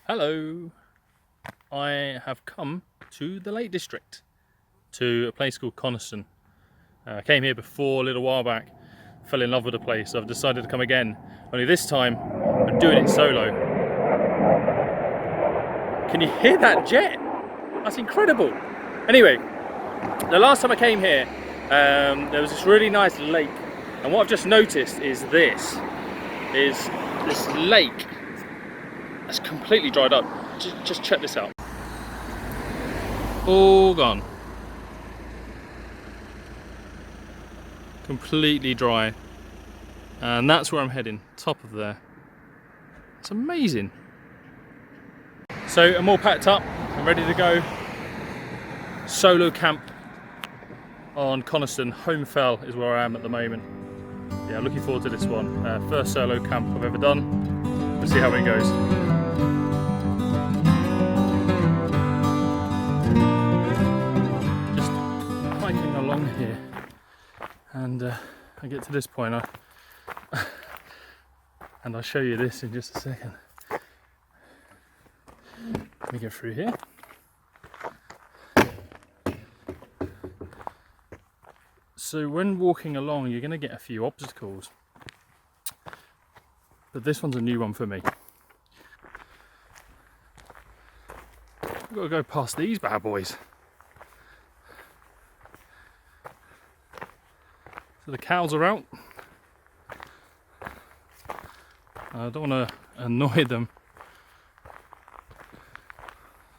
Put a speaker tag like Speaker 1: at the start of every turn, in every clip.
Speaker 1: Hello, I have come to the Lake District, to a place called Coniston. I came here before a little while back, fell in love with the place, so I've decided to come again, only this time I'm doing it solo. Can you hear that jet? That's incredible. Anyway, the last time I came here, there was this really nice lake, and what I've just noticed is this lake that's completely dried up. Just check this out. All gone. Completely dry. And that's where I'm heading, top of there. It's amazing. So I'm all packed up, I'm ready to go. Solo camp on Coniston. Holme Fell is where I am at the moment. Yeah, looking forward to this one. First solo camp I've ever done. We'll see how it goes. Hiking along here, and I get to this point, and I'll show you this in just a second. Let me go through here. So when walking along, you're going to get a few obstacles, but this one's a new one for me. I've got to go past these bad boys. So the cows are out. I don't want to annoy them.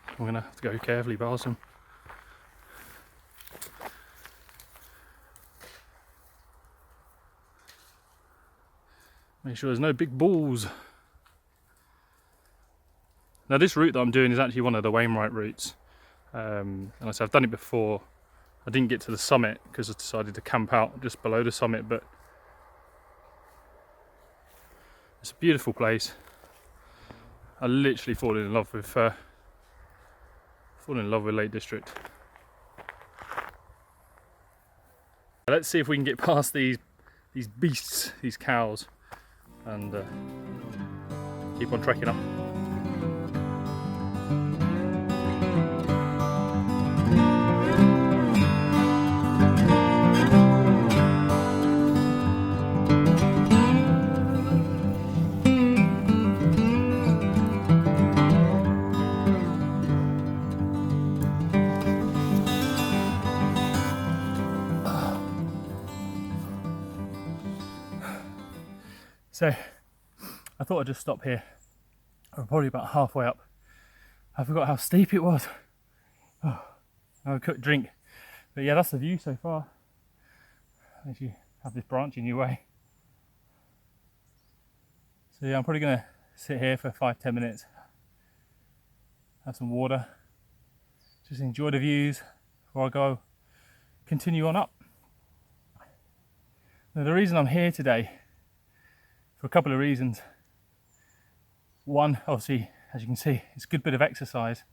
Speaker 1: I'm going to have to go carefully past them. Make sure there's no big bulls. Now this route that I'm doing is actually one of the Wainwright routes. And I said I've done it before. I didn't get to the summit because I decided to camp out just below the summit, but it's a beautiful place. I literally fall in love with Lake District. Let's see if we can get past these beasts, these cows, and keep on trekking up. So I thought I'd just stop here. I'm probably about halfway up. I forgot how steep it was. Oh, I have a quick drink. But yeah, that's the view so far. As you have this branch in your way. So yeah, I'm probably going to sit here for 5-10 minutes. Have some water. Just enjoy the views before I go continue on up. Now the reason I'm here today, for a couple of reasons. One, obviously, as you can see, it's a good bit of exercise.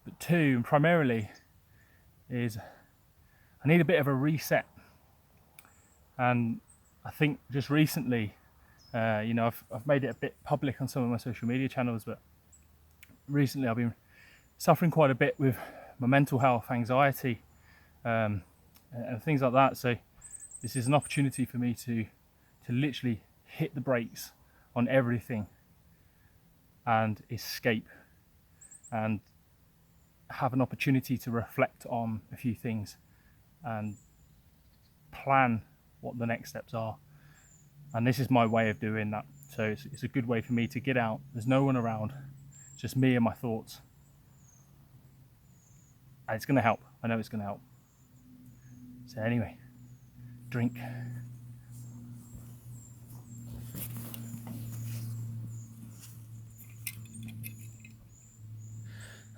Speaker 1: But two, and primarily, is I need a bit of a reset. And I think just recently, I've made it a bit public on some of my social media channels, but recently I've been suffering quite a bit with my mental health, anxiety, and things like that. So this is an opportunity for me to literally hit the brakes on everything and escape and have an opportunity to reflect on a few things and plan what the next steps are. And this is my way of doing that. So it's a good way for me to get out. There's no one around, just me and my thoughts. And it's going to help. I know it's going to help. So anyway, drink.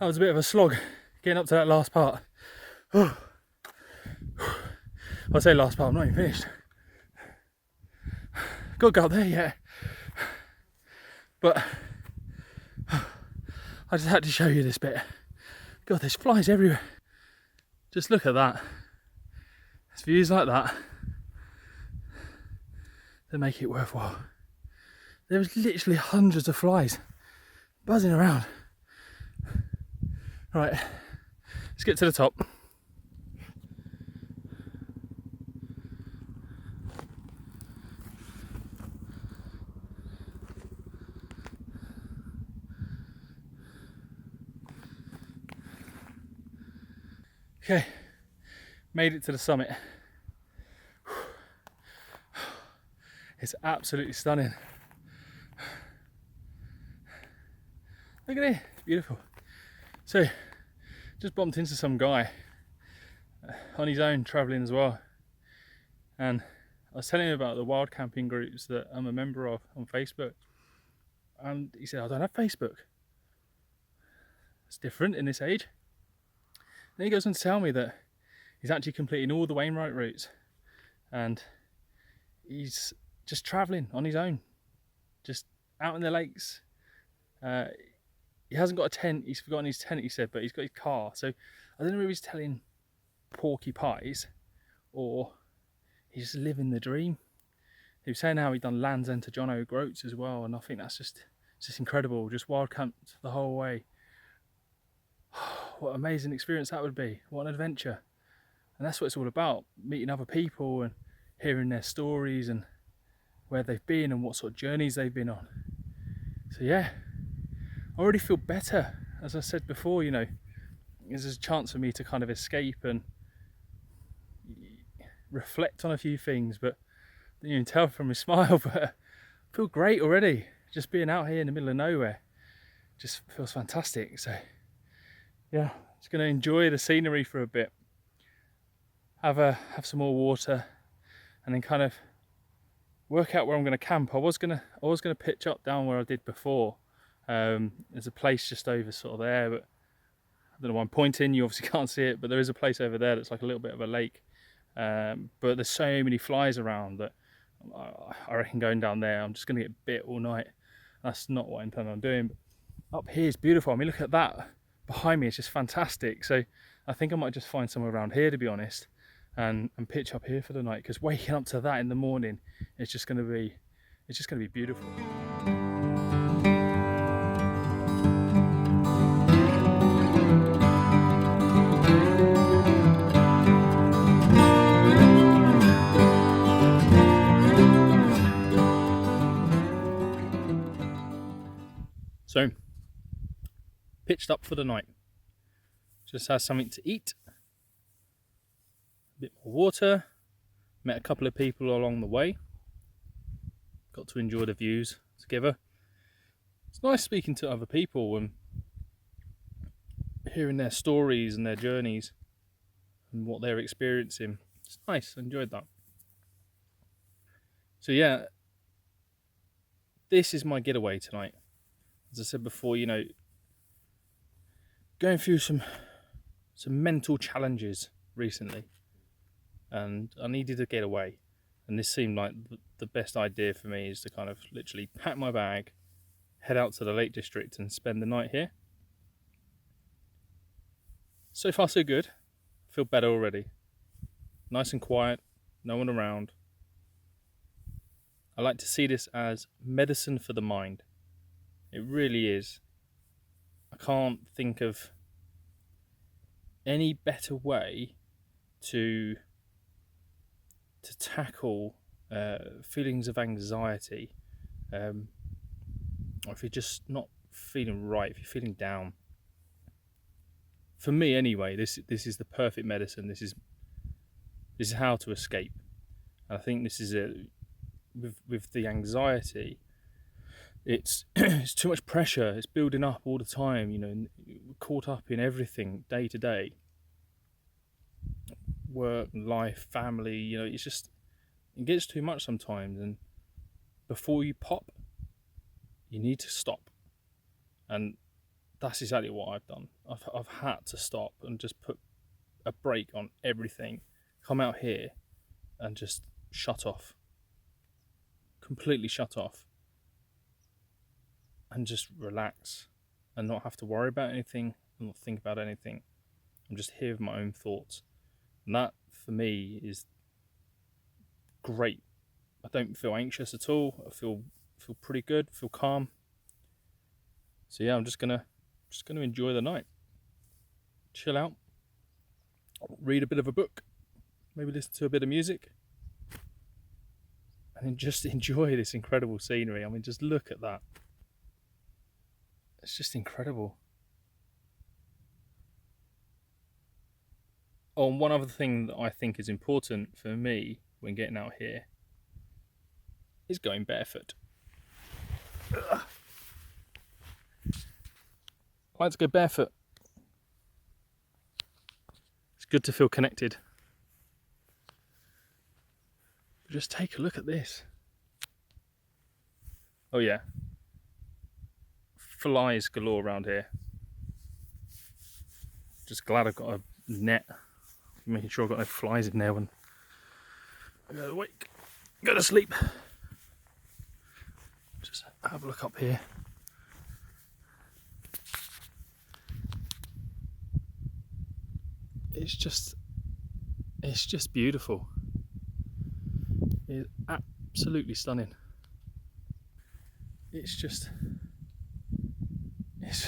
Speaker 1: That was a bit of a slog getting up to that last part. I say last part, I'm not even finished. Got to go up there yet. But I just had to show you this bit. God, there's flies everywhere. Just look at that. It's views like that that make it worthwhile. There was literally hundreds of flies buzzing around. Right, let's get to the top. Okay, made it to the summit. It's absolutely stunning. Look at it, it's beautiful. So, just bumped into some guy on his own, travelling as well. And I was telling him about the wild camping groups that I'm a member of on Facebook. And he said, I don't have Facebook. It's different in this age. Then he goes on to tell me that he's actually completing all the Wainwright routes. And he's just travelling on his own. Just out in the lakes. He hasn't got a tent, he's forgotten his tent, he said, but he's got his car. So I don't know if he's telling porky pies or he's just living the dream. He was saying how he'd done Land's End to John O'Groats as well, and I think that's just incredible. Just wild camped the whole way. What an amazing experience that would be. What an adventure. And that's what it's all about, meeting other people and hearing their stories and where they've been and what sort of journeys they've been on. So yeah, I already feel better. As I said before, you know, there's a chance for me to kind of escape and reflect on a few things, but you can tell from his smile, but I feel great already. Just being out here in the middle of nowhere just feels fantastic. So yeah, just going to enjoy the scenery for a bit, have some more water, and then kind of work out where I'm going to camp. I was going to pitch up down where I did before. There's a place just over sort of there, but I don't know why I'm pointing, you obviously can't see it, but there is a place over there that's like a little bit of a lake. But there's so many flies around that I reckon going down there, I'm just going to get bit all night. That's not what I intend on doing. But up here is beautiful. I mean, look at that behind me, it's just fantastic. So I think I might just find somewhere around here, to be honest, and pitch up here for the night, because waking up to that in the morning, it's just going to be beautiful. So, pitched up for the night. Just had something to eat, a bit more water, met a couple of people along the way, got to enjoy the views together. It's nice speaking to other people and hearing their stories and their journeys and what they're experiencing. It's nice, I enjoyed that. So yeah, this is my getaway tonight. As I said before, you know, going through some mental challenges recently, and I needed to get away, and this seemed like the best idea for me, is to kind of literally pack my bag, head out to the Lake District and spend the night here. So far so good, I feel better already. Nice and quiet, no one around. I like to see this as medicine for the mind. It really is. I can't think of any better way to tackle feelings of anxiety, or if you're just not feeling right, if you're feeling down. For me anyway, this is the perfect medicine. This is how to escape. And I think this is it. With the anxiety, it's it's too much pressure. It's building up all the time. You know, we're caught up in everything day to day. Work, life, family. You know, it gets too much sometimes. And before you pop, you need to stop. And that's exactly what I've done. I've had to stop and just put a break on everything. Come out here and just shut off. Completely shut off. And just relax and not have to worry about anything and not think about anything. I'm just here with my own thoughts. And that, for me, is great. I don't feel anxious at all. I feel pretty good, feel calm. So yeah, I'm just gonna enjoy the night, chill out, read a bit of a book, maybe listen to a bit of music, and then just enjoy this incredible scenery. I mean, just look at that. It's just incredible. Oh, and one other thing that I think is important for me when getting out here is going barefoot. Ugh. I like to go barefoot. It's good to feel connected. But just take a look at this. Oh yeah. Flies galore around here. Just glad I've got a net, making sure I've got no flies in there when I go to wake, go to sleep. Just have a look up here. It's just beautiful. It's absolutely stunning. It's just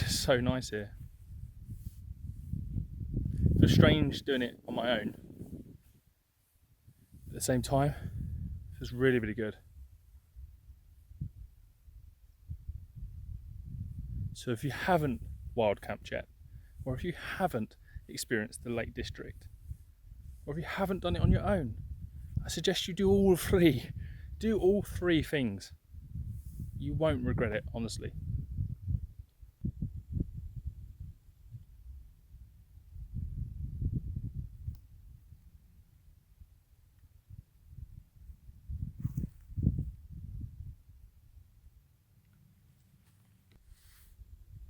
Speaker 1: so nice here. It feels strange doing it on my own. At the same time, it feels really, really good. So if you haven't wild camped yet, or if you haven't experienced the Lake District, or if you haven't done it on your own, I suggest you do all three. Do all three things. You won't regret it, honestly.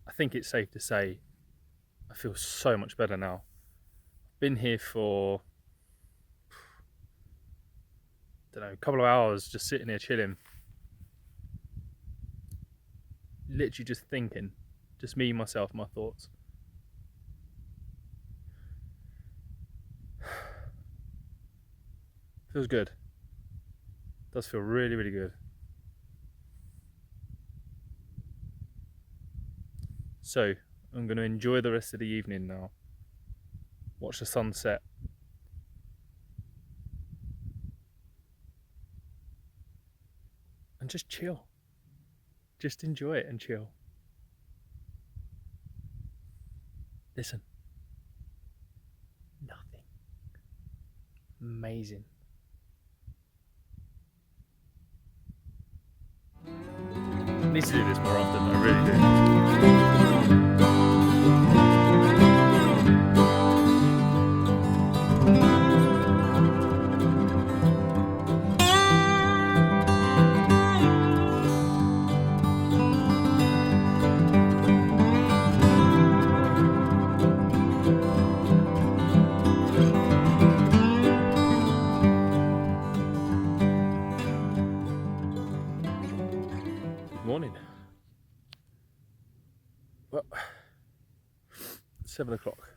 Speaker 1: I think it's safe to say I feel so much better now. I've been here for, I don't know, a couple of hours just sitting here chilling. Literally just thinking. Just me, myself, my thoughts. Feels good. Does feel really, really good. So, I'm going to enjoy the rest of the evening now. Watch the sunset. And just chill. Just enjoy it and chill. Listen. Nothing. Amazing. I need to do this more often, I really do. Morning. Well, 7 o'clock.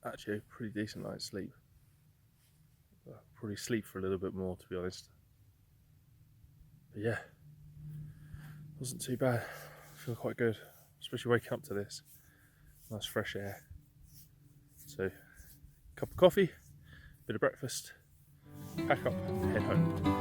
Speaker 1: Actually, a pretty decent night's sleep. I'll probably sleep for a little bit more, to be honest. But yeah, wasn't too bad. I feel quite good, especially waking up to this. Nice fresh air. So, cup of coffee, bit of breakfast, pack up, head home.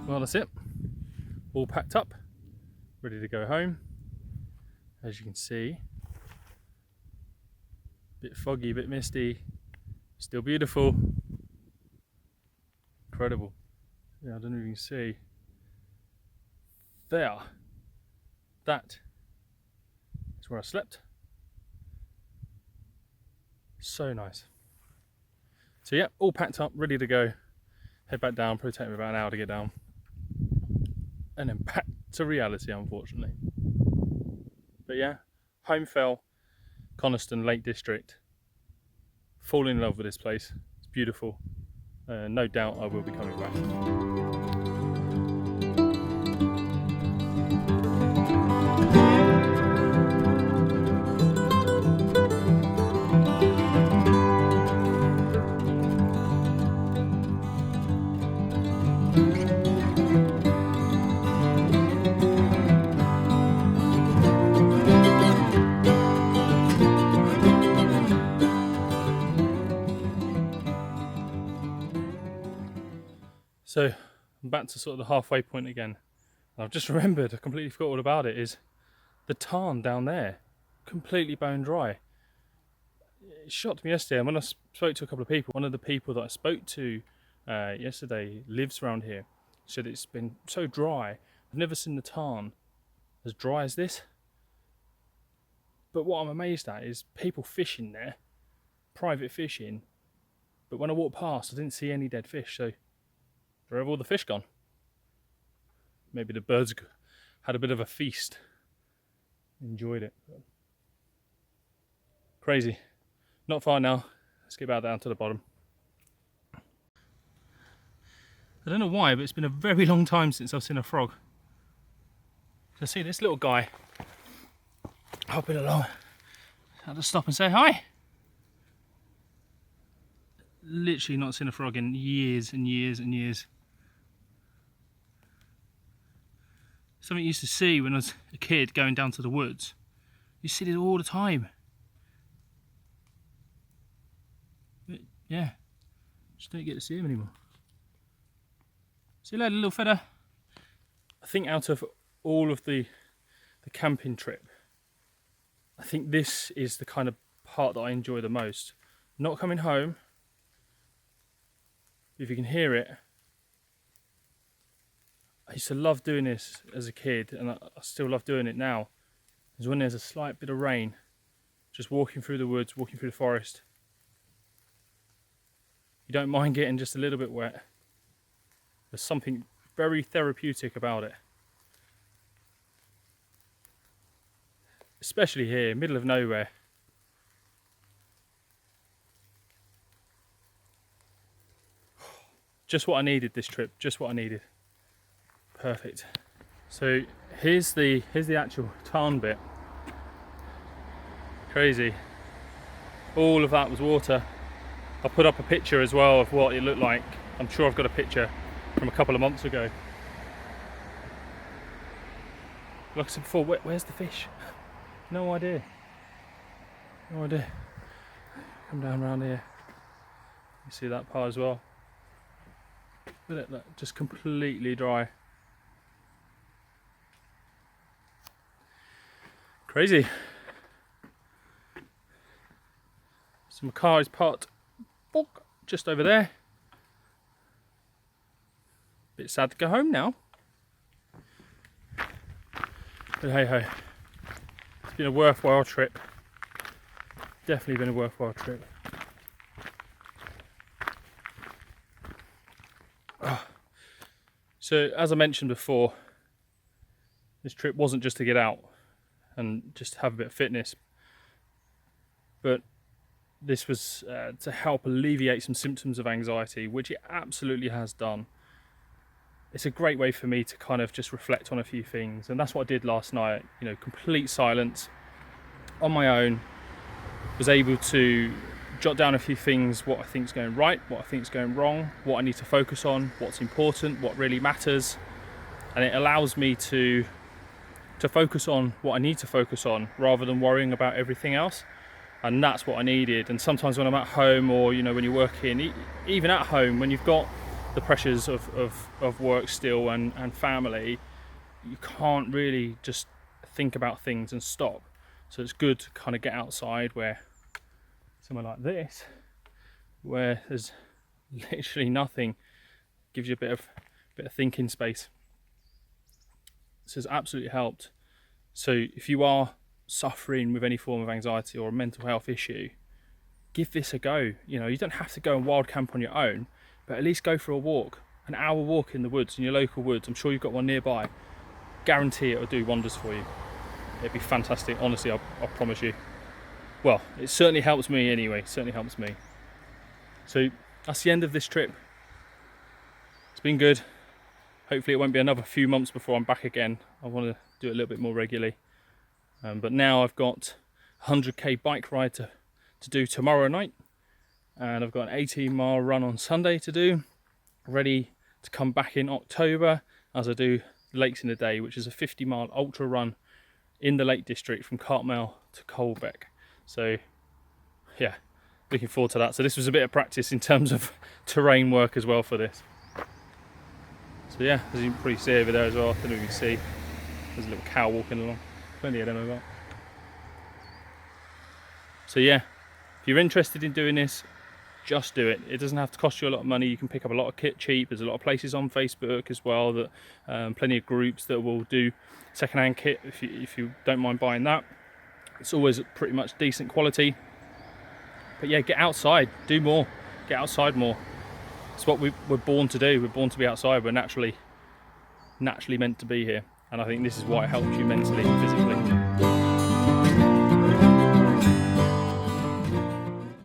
Speaker 1: Well, that's it. All packed up, ready to go home. As you can see, a bit foggy, a bit misty, still beautiful. Incredible. Yeah, I don't know if you can see. There. That is where I slept. So nice. So yeah, all packed up, ready to go. Head back down, probably take me about an hour to get down. And then back to reality, unfortunately. But yeah, Holme Fell, Coniston, Lake District. Fall in love with this place. It's beautiful. No doubt I will be coming back. So I'm back to sort of the halfway point again. And I've just remembered, I completely forgot all about it, is the tarn down there, completely bone dry. It shocked me yesterday, and when I spoke to a couple of people, one of the people that I spoke to yesterday lives around here, said it's been so dry. I've never seen the tarn as dry as this. But what I'm amazed at is people fishing there, private fishing, but when I walked past I didn't see any dead fish, so where have all the fish gone? Maybe the birds had a bit of a feast, enjoyed it. Crazy. Not far now, let's get back down to the bottom. I don't know why, but it's been a very long time since I've seen a frog. I see this little guy hopping along. I'll just stop and say hi. Literally not seen a frog in years and years and years. Something I used to see when I was a kid going down to the woods. You see it all the time. But yeah, just don't get to see him anymore. See you later, little fella. I think out of all of the camping trip, I think this is the kind of part that I enjoy the most. Not coming home, if you can hear it. I used to love doing this as a kid, and I still love doing it now. Is when there's a slight bit of rain, just walking through the woods, walking through the forest. You don't mind getting just a little bit wet. There's something very therapeutic about it. Especially here, middle of nowhere. Just what I needed this trip, just what I needed. Perfect. So here's the actual tarn bit. Crazy. All of that was water. I'll put up a picture as well of what it looked like. I'm sure I've got a picture from a couple of months ago. Like I said before, where's the fish? No idea. No idea. Come down around here. You see that part as well. Look at that, just completely dry. Crazy. So my car is parked just over there. Bit sad to go home now. But hey ho. It's been a worthwhile trip. Definitely been a worthwhile trip. So as I mentioned before, this trip wasn't just to get out and just have a bit of fitness, but this was to help alleviate some symptoms of anxiety, which it absolutely has done. It's a great way for me to kind of just reflect on a few things, and that's what I did last night. You know, complete silence on my own. Was able to jot down a few things, what I think is going right, what I think is going wrong, what I need to focus on, what's important, what really matters, and it allows me to focus on what I need to focus on rather than worrying about everything else. And that's what I needed. And sometimes when I'm at home, or you know, when you're working, even at home, when you've got the pressures of work still and family, you can't really just think about things and stop. So it's good to kind of get outside, where somewhere like this, where there's literally nothing, gives you a bit of thinking space. This has absolutely helped. So if you are suffering with any form of anxiety or a mental health issue, give this a go. You know, you don't have to go and wild camp on your own, but at least go for a walk, an hour walk in the woods, in your local woods. I'm sure you've got one nearby. Guarantee it will do wonders for you. It'd be fantastic, honestly, I promise you. Well, it certainly helps me anyway, certainly helps me. So that's the end of this trip. It's been good. Hopefully it won't be another few months before I'm back again. I want to do it a little bit more regularly. But now I've got a 100k bike ride to do tomorrow night. And I've got an 18-mile run on Sunday to do. Ready to come back in October as I do Lakes in a Day, which is a 50-mile ultra run in the Lake District from Cartmel to Colbeck. So yeah, looking forward to that. So this was a bit of practice in terms of terrain work as well for this. So yeah, as you can probably see over there as well, I don't know if you can see, there's a little cow walking along, plenty of them about. So yeah, if you're interested in doing this, just do it. It doesn't have to cost you a lot of money. You can pick up a lot of kit cheap. There's a lot of places on Facebook as well, that plenty of groups that will do secondhand kit if you don't mind buying that. It's always pretty much decent quality. But yeah, get outside, do more, get outside more. It's what we're born to do. We're born to be outside. We're naturally meant to be here, and I think this is why it helps you mentally and physically.